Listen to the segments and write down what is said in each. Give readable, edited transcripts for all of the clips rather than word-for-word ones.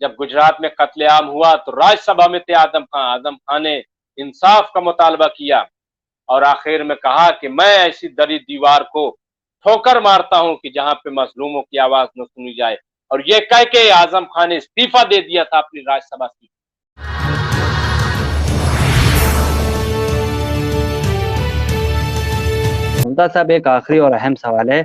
जब गुजरात में कत्लेआम हुआ तो राज्यसभा में थे आजम खान। आजम खान ने इंसाफ का मुतालबा किया और आखिर में कहा कि मैं ऐसी दरी दीवार को ठोकर मारता हूं कि जहां पे मजलूमों की आवाज न सुनी जाए। और ये कह के आजम खान ने इस्तीफा दे दिया था अपनी राज्यसभा सीट। मुमताज साहब, एक आखिरी और अहम सवाल है।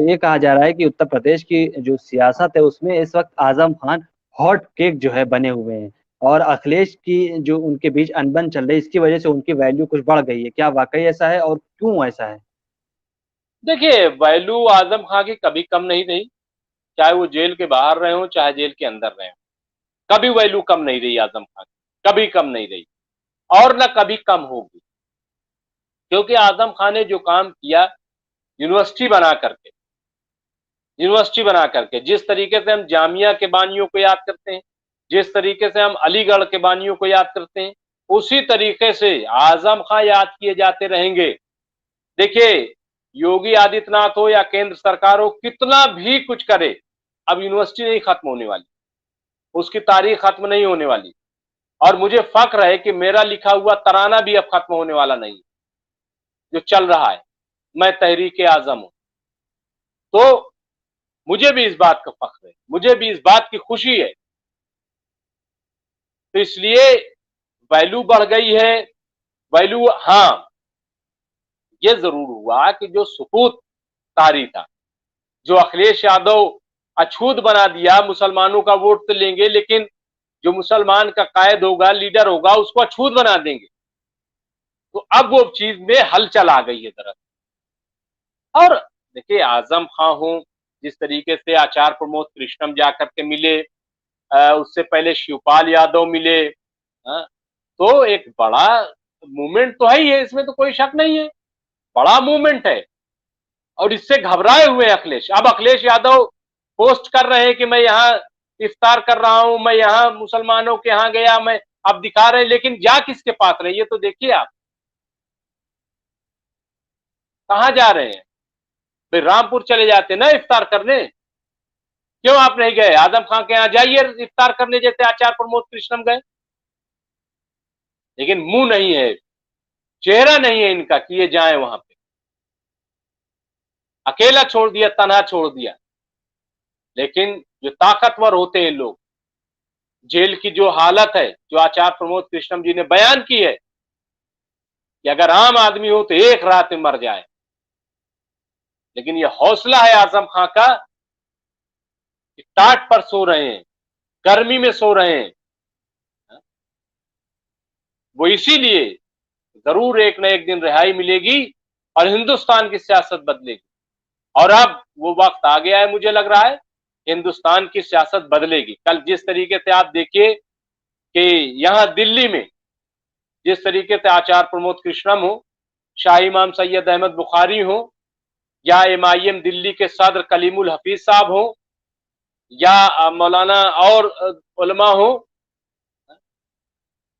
ये कहा जा रहा है कि उत्तर प्रदेश की जो सियासत है उसमें इस वक्त आजम खान हॉट केक जो है बने हुए हैं, और अखिलेश की जो उनके बीच अनबन चल रही है इसकी वजह से उनकी वैल्यू कुछ बढ़ गई है। क्या वाकई ऐसा है, और क्यों ऐसा है? देखिए, वैल्यू आजम खान की कभी कम नहीं रही, चाहे वो जेल के बाहर रहे हो चाहे जेल के अंदर रहे हो। कभी वैल्यू कम नहीं रही आजम खान की, कभी कम नहीं रही और न कभी कम होगी। क्योंकि आजम खान ने जो काम किया यूनिवर्सिटी बना करके, यूनिवर्सिटी बना करके, जिस तरीके से हम जामिया के बानियों को याद करते हैं, जिस तरीके से हम अलीगढ़ के बानियों को याद करते हैं, उसी तरीके से आजम खान याद किए जाते रहेंगे। देखिए, योगी आदित्यनाथ हो या केंद्र सरकार हो, कितना भी कुछ करे, अब यूनिवर्सिटी नहीं खत्म होने वाली, उसकी तारीख खत्म नहीं होने वाली। और मुझे फक्र है कि मेरा लिखा हुआ तराना भी अब खत्म होने वाला नहीं, जो चल रहा है। मैं तहरीक आजम हूं, तो मुझे भी इस बात का फख्र है, मुझे भी इस बात की खुशी है। तो इसलिए वैल्यू बढ़ गई है। वैल्यू, हाँ, ये जरूर हुआ कि जो सुकूत तारी था, जो अखिलेश यादव अछूत बना दिया, मुसलमानों का वोट तो लेंगे लेकिन जो मुसलमान का कायद होगा, लीडर होगा, उसको अछूत बना देंगे। तो अब वो चीज में हलचल आ गई है दरअसल। और देखिए, आजम खां हो, जिस तरीके से आचार्य प्रमोद कृष्णम जाकर के मिले, उससे पहले शिवपाल यादव मिले, हाँ, तो एक बड़ा मूवमेंट तो है ही है, इसमें तो कोई शक नहीं है, बड़ा मूवमेंट है। और इससे घबराए हुए अखिलेश, अब अखिलेश यादव पोस्ट कर रहे हैं कि मैं यहाँ इफ्तार कर रहा हूं, मैं यहाँ मुसलमानों के यहाँ गया, मैं, अब दिखा रहे हैं, लेकिन जा किसके पास रहे, ये तो देखिए आप कहां जा रहे हैं। भाई रामपुर चले जाते ना इफ्तार करने, क्यों आप नहीं गए? आजम खान के यहाँ जाइए इफ्तार करने, जैसे आचार्य प्रमोद कृष्णम गए। लेकिन मुंह नहीं है, चेहरा नहीं है इनका कि ये जाए वहां पे। अकेला छोड़ दिया, तनहा छोड़ दिया। लेकिन जो ताकतवर होते हैं लोग, जेल की जो हालत है, जो आचार्य प्रमोद कृष्णम जी ने बयान की है कि अगर आम आदमी हो तो एक रात में मर जाए, लेकिन ये हौसला है आजम खां का कि टाट पर सो रहे हैं, गर्मी में सो रहे हैं। वो इसीलिए जरूर एक न एक दिन रिहाई मिलेगी और हिंदुस्तान की सियासत बदलेगी। और अब वो वक्त आ गया है, मुझे लग रहा है हिंदुस्तान की सियासत बदलेगी। कल जिस तरीके से आप देखिए कि यहां दिल्ली में जिस तरीके से आचार्य प्रमोद कृष्णम हो, शाही इमाम सैयद अहमद बुखारी हो, या एमआईएम दिल्ली के सदर कलीमुल हफीज साहब हो, या मौलाना और उलमा हो,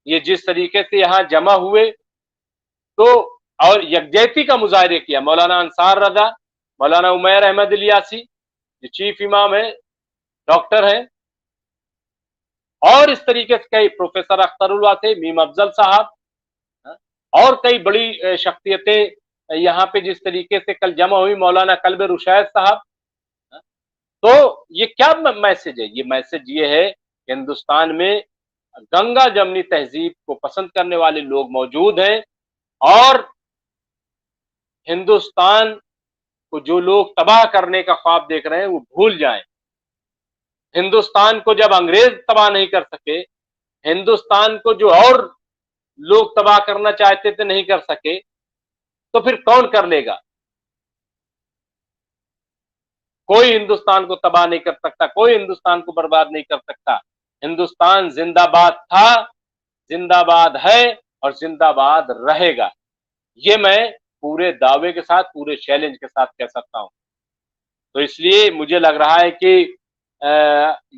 ये जिस तरीके से यहां जमा हुए, तो और यकजहती का मुजाहरे किया। मौलाना अंसार रजा, मौलाना उमैर अहमद इलियासी जो चीफ इमाम है, डॉक्टर है, और इस तरीके से कई प्रोफेसर अख्तरुल वासे, मीम अफजल साहब, और कई बड़ी शख्सियतें यहाँ पे जिस तरीके से कल जमा हुई, मौलाना कल्ब रुशैद साहब। तो ये क्या मैसेज है? ये मैसेज ये है कि हिंदुस्तान में गंगा जमनी तहजीब को पसंद करने वाले लोग मौजूद हैं, और हिंदुस्तान को जो लोग तबाह करने का ख्वाब देख रहे हैं वो भूल जाएं। हिंदुस्तान को जब अंग्रेज तबाह नहीं कर सके, हिंदुस्तान को जो और लोग तबाह करना चाहते थे नहीं कर सके, तो फिर कौन कर लेगा? कोई हिंदुस्तान को तबाह नहीं कर सकता, कोई हिंदुस्तान को बर्बाद नहीं कर सकता। हिंदुस्तान जिंदाबाद था, जिंदाबाद है और जिंदाबाद रहेगा। ये मैं पूरे दावे के साथ, पूरे चैलेंज के साथ कह सकता हूं। तो इसलिए मुझे लग रहा है कि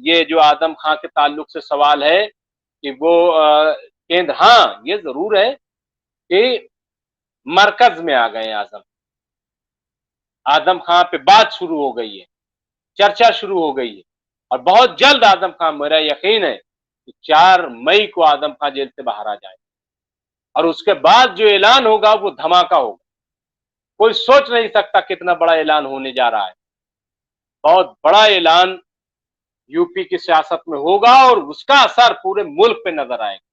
ये जो आजम खां के ताल्लुक से सवाल है कि वो केंद्र, हाँ, ये जरूर है कि मरकज में आ गए आजम। आजम खां पे बात शुरू हो गई है, चर्चा शुरू हो गई है। और बहुत जल्द आजम खान, मेरा यकीन है कि 4 मई को आजम खान जेल से बाहर आ जाए और उसके बाद जो ऐलान होगा वो धमाका होगा। कोई सोच नहीं सकता कितना बड़ा ऐलान होने जा रहा है। बहुत बड़ा ऐलान यूपी की सियासत में होगा और उसका असर पूरे मुल्क पे नजर आएगा।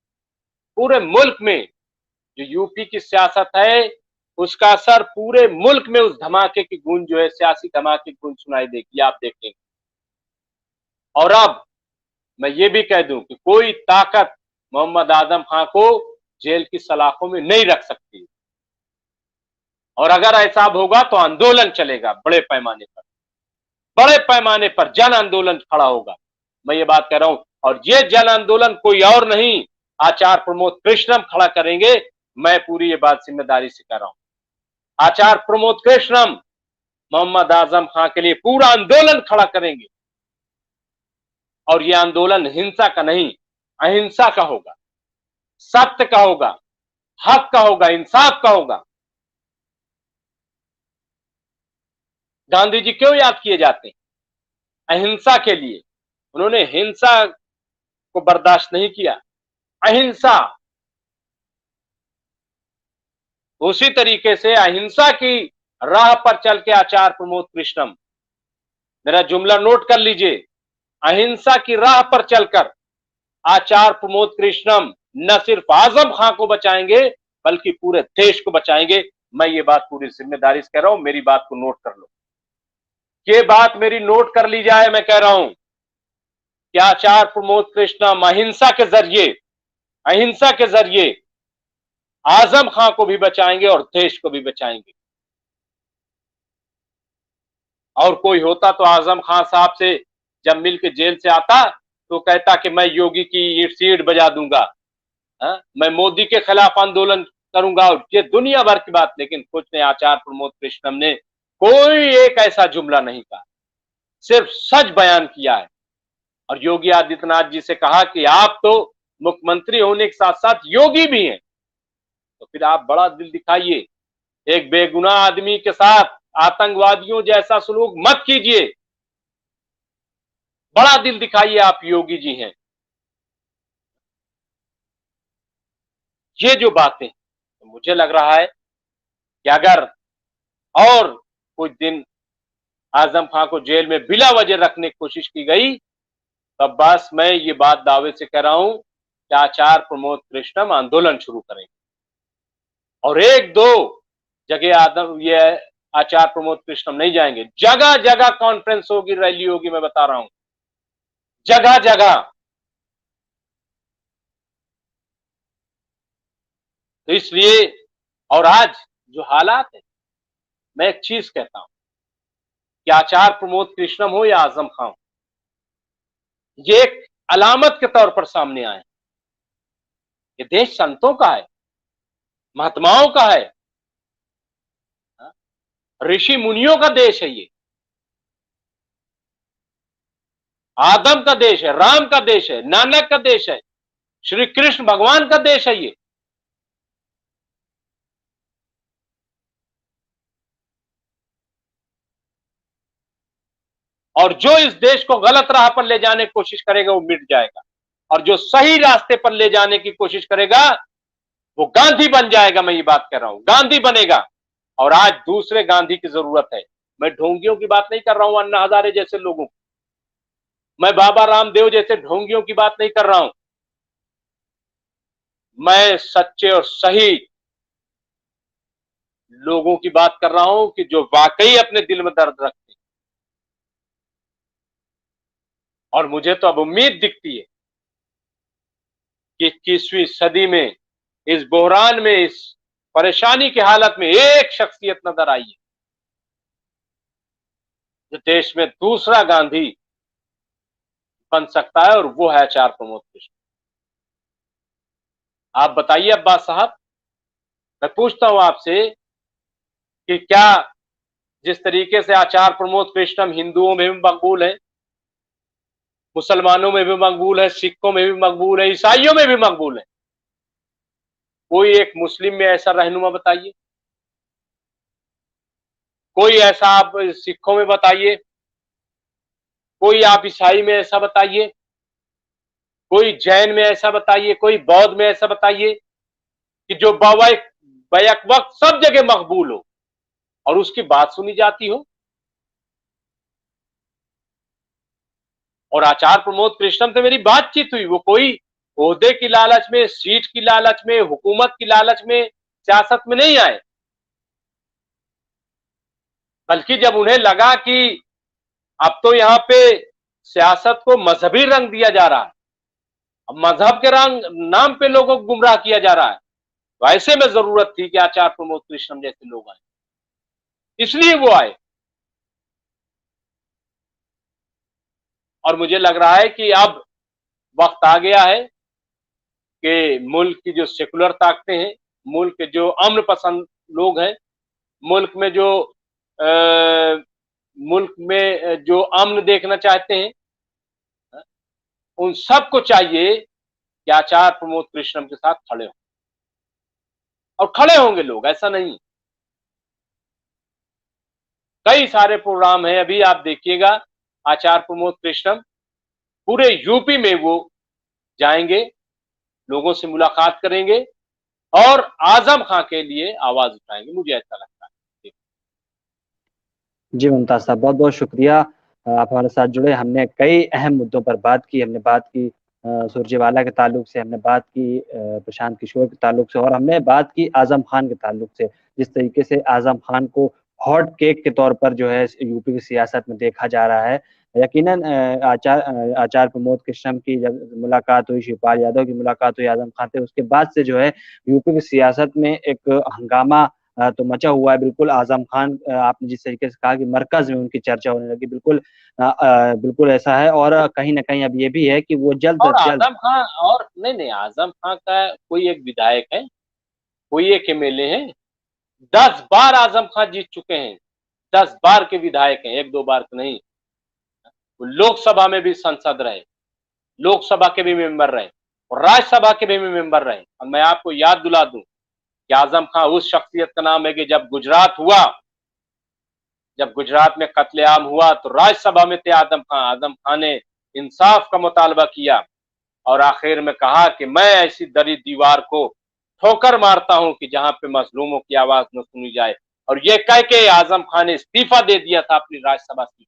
पूरे मुल्क में जो यूपी की सियासत है उसका असर पूरे मुल्क में, उस धमाके की गूंज जो है, सियासी धमाके की गूंज सुनाई देगी, आप देखेंगे। और अब मैं ये भी कह दूं कि कोई ताकत मोहम्मद आजम खां को जेल की सलाखों में नहीं रख सकती। और अगर ऐसा होगा तो आंदोलन चलेगा बड़े पैमाने पर, बड़े पैमाने पर जन आंदोलन खड़ा होगा। मैं ये बात कह रहा हूं। और ये जन आंदोलन कोई और नहीं, आचार्य प्रमोद कृष्णम खड़ा करेंगे। मैं पूरी ये बात जिम्मेदारी से कह रहा हूं। आचार्य प्रमोद कृष्णम मोहम्मद आजम खां के लिए पूरा आंदोलन खड़ा करेंगे। और यह आंदोलन हिंसा का नहीं, अहिंसा का होगा, सत्य का होगा, हक का होगा, इंसाफ का होगा। गांधी जी क्यों याद किए जाते हैं? अहिंसा के लिए। उन्होंने हिंसा को बर्दाश्त नहीं किया, अहिंसा। उसी तरीके से अहिंसा की राह पर चल के आचार्य प्रमोद कृष्णम, मेरा जुमला नोट कर लीजिए, अहिंसा की राह पर चलकर आचार्य प्रमोद कृष्णम न सिर्फ आजम खां को बचाएंगे बल्कि पूरे देश को बचाएंगे। मैं ये बात पूरी जिम्मेदारी से कह रहा हूं, मेरी बात को नोट कर लो। ये बात मेरी नोट कर ली जाए। मैं कह रहा हूं कि आचार्य प्रमोद कृष्णम अहिंसा के जरिए आजम खां को भी बचाएंगे और देश को भी बचाएंगे। और कोई होता तो आजम खां साहब से जब मिल के जेल से आता तो कहता कि मैं योगी की ईट सीट बजा दूंगा, मैं मोदी के खिलाफ आंदोलन करूंगा, और ये दुनिया भर की बात। लेकिन कुछ ने, आचार्य प्रमोद कृष्णम ने कोई एक ऐसा जुमला नहीं कहा, सिर्फ सच बयान किया है। और योगी आदित्यनाथ जी से कहा कि आप तो मुख्यमंत्री होने के साथ साथ योगी भी हैं, तो फिर आप बड़ा दिल दिखाइए, एक बेगुनाह आदमी के साथ आतंकवादियों जैसा सलूक मत कीजिए, बड़ा दिल दिखाइए, आप योगी जी हैं। ये जो बातें, तो मुझे लग रहा है कि अगर और कुछ दिन आजम खां को जेल में बिला वजह रखने की कोशिश की गई, तब बस मैं ये बात दावे से कह रहा हूं कि आचार्य प्रमोद कृष्णम आंदोलन शुरू करेंगे। और एक दो जगह ये आचार्य प्रमोद कृष्णम नहीं जाएंगे, जगह जगह कॉन्फ्रेंस होगी, रैली होगी, मैं बता रहा हूं, जगह जगह। तो इसलिए, और आज जो हालात है, मैं एक चीज कहता हूं कि आचार्य प्रमोद कृष्णम हो या आजम खां, ये एक अलामत के तौर पर सामने आए। ये देश संतों का है, महात्माओं का है, ऋषि मुनियों का देश है। ये आदम का देश है, राम का देश है, नानक का देश है, श्री कृष्ण भगवान का देश है ये। और जो इस देश को गलत राह पर ले जाने की कोशिश करेगा वो मिट जाएगा, और जो सही रास्ते पर ले जाने की कोशिश करेगा वो गांधी बन जाएगा। मैं ये बात कर रहा हूं, गांधी बनेगा। और आज दूसरे गांधी की जरूरत है। मैं ढोंगियों की बात नहीं कर रहा हूं, अन्ना हजारे जैसे लोगों, मैं बाबा रामदेव जैसे ढोंगियों की बात नहीं कर रहा हूं। मैं सच्चे और सही लोगों की बात कर रहा हूं कि जो वाकई अपने दिल में दर्द रखते हैं। और मुझे तो अब उम्मीद दिखती है कि 21वीं सदी में, इस बहरान में, इस परेशानी की हालत में एक शख्सियत नजर आई है जो देश में दूसरा गांधी बन सकता है, और वो है आचार्य प्रमोद कृष्ण। आप बताइए अब्बास साहब, मैं पूछता हूं आपसे कि क्या जिस तरीके से आचार्य प्रमोद कृष्णम हिंदुओं में भी मकबूल है, मुसलमानों में भी मकबूल है, सिखों में भी मकबूल है, ईसाइयों में भी मकबूल है, कोई एक मुस्लिम में ऐसा रहनुमा बताइए, कोई ऐसा आप सिखों में बताइए, कोई आप ईसाई में ऐसा बताइए, कोई जैन में ऐसा बताइए, कोई बौद्ध में ऐसा बताइए कि जो बैक वक्त सब जगह मकबूल हो और उसकी बात सुनी जाती हो। और आचार्य प्रमोद कृष्णम से मेरी बातचीत हुई, वो कोई ओहदे की लालच में, सीट की लालच में, हुकूमत की लालच में, सियासत में नहीं आए, बल्कि जब उन्हें लगा कि अब तो यहाँ पे सियासत को मजहबी रंग दिया जा रहा है, अब मजहब के रंग नाम पे लोगों को गुमराह किया जा रहा है, तो ऐसे में जरूरत थी कि आचार्य प्रमोद कृष्णम जैसे लोग आए, इसलिए वो आए। और मुझे लग रहा है कि अब वक्त आ गया है कि मुल्क की जो सेकुलर ताकतें हैं, मुल्क के जो अमन पसंद लोग हैं, मुल्क में जो मुल्क में जो अमन देखना चाहते हैं, उन सबको चाहिए कि आचार्य प्रमोद कृष्णम के साथ खड़े हों, और खड़े होंगे लोग, ऐसा नहीं। कई सारे प्रोग्राम हैं, अभी आप देखिएगा आचार्य प्रमोद कृष्णम पूरे यूपी में वो जाएंगे, लोगों से मुलाकात करेंगे और आजम खां के लिए आवाज उठाएंगे, मुझे ऐसा लगता है। जी मुमताज साहब, बहुत बहुत शुक्रिया, आप हमारे साथ जुड़े। हमने कई अहम मुद्दों पर बात की। हमने बात की सुरजेवाला के ताल्लुक से, हमने बात की प्रशांत किशोर के ताल्लुक से, और हमने बात की आजम खान के ताल्लुक से। जिस तरीके से आजम खान को हॉट केक के तौर पर जो है यूपी की सियासत में देखा जा रहा है। यकीनन आचार्य प्रमोद कृष्णम की जब मुलाकात हुई, शिवपाल यादव की मुलाकात हुई आजम खान से, उसके बाद से जो है यूपी की सियासत में एक हंगामा तो मचा हुआ है। बिल्कुल आजम खान, आपने जिस तरीके से कहा कि मरकज में उनकी चर्चा होने लगी, बिल्कुल बिल्कुल ऐसा है। और कहीं ना कहीं अब ये भी है कि वो जल्द और अज जल्द। आजम खां, और नहीं नहीं, आजम खां का कोई एक विधायक है, कोई एक एमएलए है, 10 बार आजम खां जीत चुके हैं, 10 बार के विधायक हैं, एक दो बार के नहीं। वो लोकसभा में भी सांसद रहे, लोकसभा के भी मेंबर रहे और राज्यसभा के भी मेंबर रहे। और मैं आपको याद दिला दूं कि आजम खां उस शख्सियत का नाम है कि जब गुजरात हुआ, जब गुजरात में कत्लेआम हुआ तो राज्यसभा में थे आजम खां। आजम खां ने इंसाफ का मुतालबा किया और आखिर में कहा कि मैं ऐसी दरी दीवार को ठोकर मारता हूं कि जहां पे मजलूमों की आवाज न सुनी जाए। और ये कह के आजम खान ने इस्तीफा दे दिया था अपनी राज्यसभा सीट।